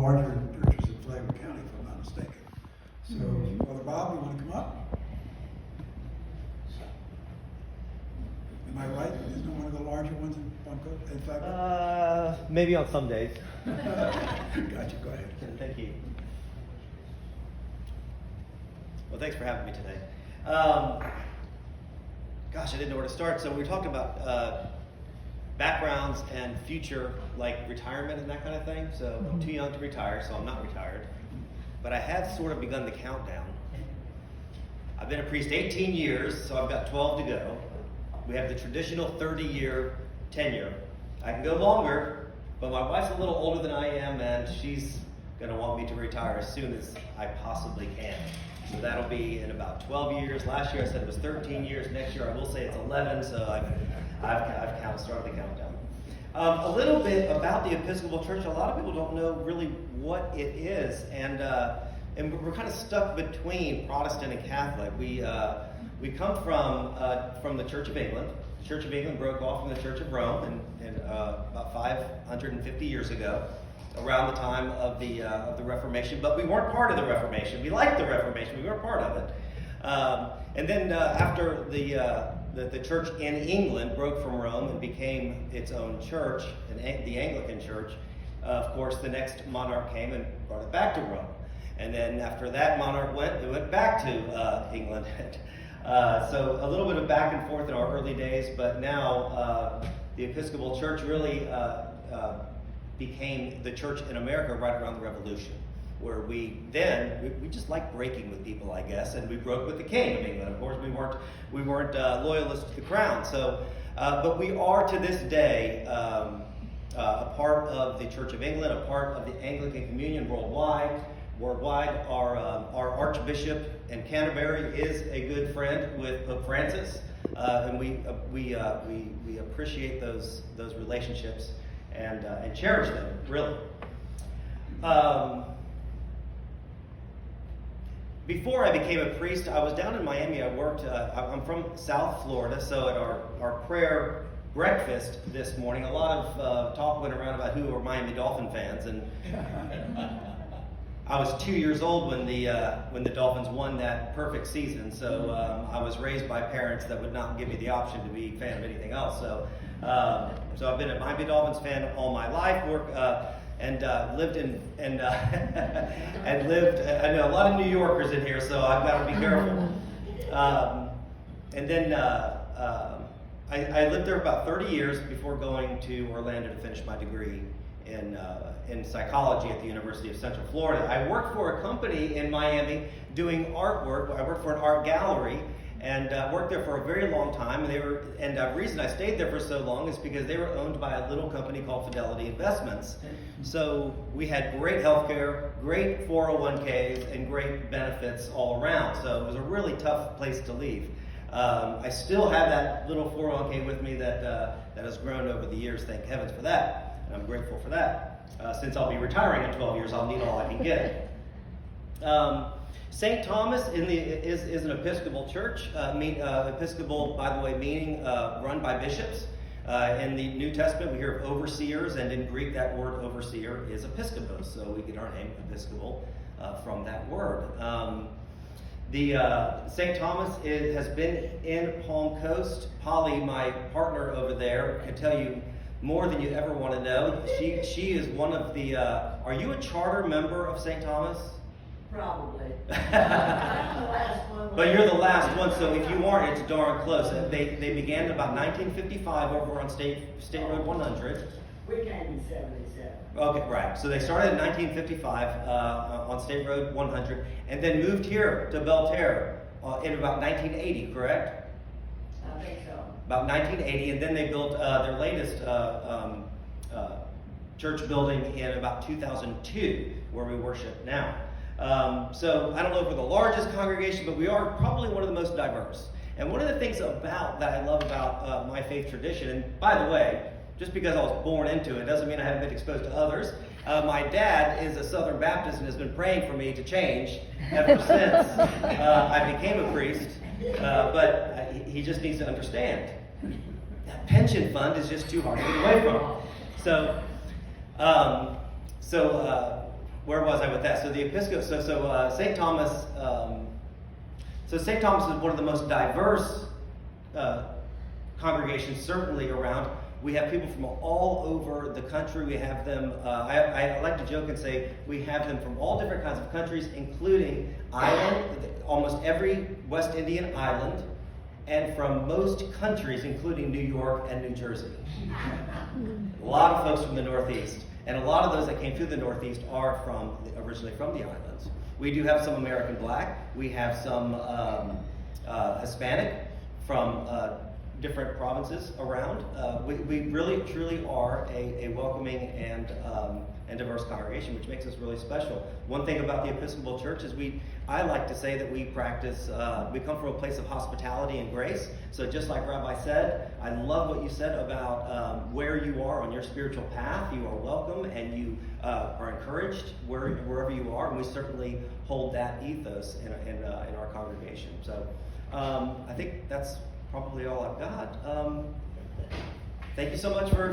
larger churches in Flagler County, if I'm not mistaken. So, Brother Bob, you want to come up? Am I right? Isn't it one of the larger ones in Flagler? Maybe on some days. Gotcha, go ahead. Thank you. Well, thanks for having me today. Gosh, I didn't know where to start. So we were talking about backgrounds and future, like retirement and that kind of thing. So I'm too young to retire, so I'm not retired. But I have sort of begun the countdown. I've been a priest 18 years, so I've got 12 to go. We have the traditional 30-year tenure. I can go longer, but my wife's a little older than I am, and she's going to want me to retire as soon as I possibly can. So that'll be in about 12 years. Last year I said it was 13 years. Next year I will say it's 11, so I've started the countdown. A little bit about the Episcopal Church. A lot of people don't know really what it is, and we're kind of stuck between Protestant and Catholic. We come from the Church of England. The Church of England broke off from the Church of Rome about 550 years ago, around the time of the Reformation. But we weren't part of the Reformation. We liked the Reformation. We weren't part of it. And then after the church in England broke from Rome and became its own church, the Anglican Church, of course, the next monarch came and brought it back to Rome. And then after that monarch it went back to England. So a little bit of back and forth in our early days, but now the Episcopal Church really became the church in America right around the Revolution, where we just like breaking with people, I guess, and we broke with the King of England. Of course, we weren't loyalists to the crown. So, but we are to this day a part of the Church of England, a part of the Anglican Communion worldwide. Our Archbishop in Canterbury is a good friend with Pope Francis, and we appreciate those relationships and cherish them, really. Before I became a priest, I was down in Miami. I worked. I'm from South Florida, so at our prayer breakfast this morning, a lot of talk went around about who are Miami Dolphin fans, and I was 2 years old when the Dolphins won that perfect season, so I was raised by parents that would not give me the option to be a fan of anything else. So I've been a Miami Dolphins fan all my life. Lived in and lived. I know a lot of New Yorkers in here, so I've got to be careful. I lived there about 30 years before going to Orlando to finish my degree in psychology at the University of Central Florida. I worked for a company in Miami doing artwork. I worked for an art gallery and worked there for a very long time. And the reason I stayed there for so long is because they were owned by a little company called Fidelity Investments. So we had great healthcare, great 401ks, and great benefits all around. So it was a really tough place to leave. I still have that little 401k with me that has grown over the years. Thank heavens for that. And I'm grateful for that. Since I'll be retiring in 12 years, I'll need all I can get. St. Thomas is an Episcopal church. Episcopal, by the way, meaning run by bishops. In the New Testament, we hear of overseers, and in Greek, that word overseer is episkopos. So we get our name Episcopal from that word. St. Thomas has been in Palm Coast. Polly, my partner over there, can tell you more than you ever want to know. She is one of the. Are you a charter member of St. Thomas? Probably. I'm the last one. But you're the last one, so if you aren't, it's darn close. They began in about 1955 over on State Road 100. We came in 77. Okay, right. So they started in 1955 on State Road 100, and then moved here to Belterre in about 1980, correct? I think so. About 1980, and then they built their latest church building in about 2002, where we worship now. So I don't know if we're the largest congregation, but we are probably one of the most diverse. And one of the things that I love about my faith tradition, and by the way, just because I was born into it doesn't mean I haven't been exposed to others. My dad is a Southern Baptist and has been praying for me to change ever since I became a priest. But he just needs to understand that pension fund is just too hard to get away from. So where was I with that? So the Episcopal, St. Thomas, St. Thomas is one of the most diverse congregations certainly around. We have people from all over the country. We have them, I like to joke and say, we have them from all different kinds of countries, including almost every West Indian island, and from most countries, including New York and New Jersey. A lot of folks from the Northeast. And a lot of those that came through the Northeast are originally from the islands. We do have some American Black. We have some Hispanic from different provinces around. We really, truly are a welcoming and diverse congregation, which makes us really special. One thing about the Episcopal Church is I like to say that we practice, we come from a place of hospitality and grace. So just like Rabbi said, I love what you said about where you are on your spiritual path. You are welcome and you are encouraged wherever you are, and we certainly hold that ethos in our congregation. So I think that's probably all I've got. Thank you so much for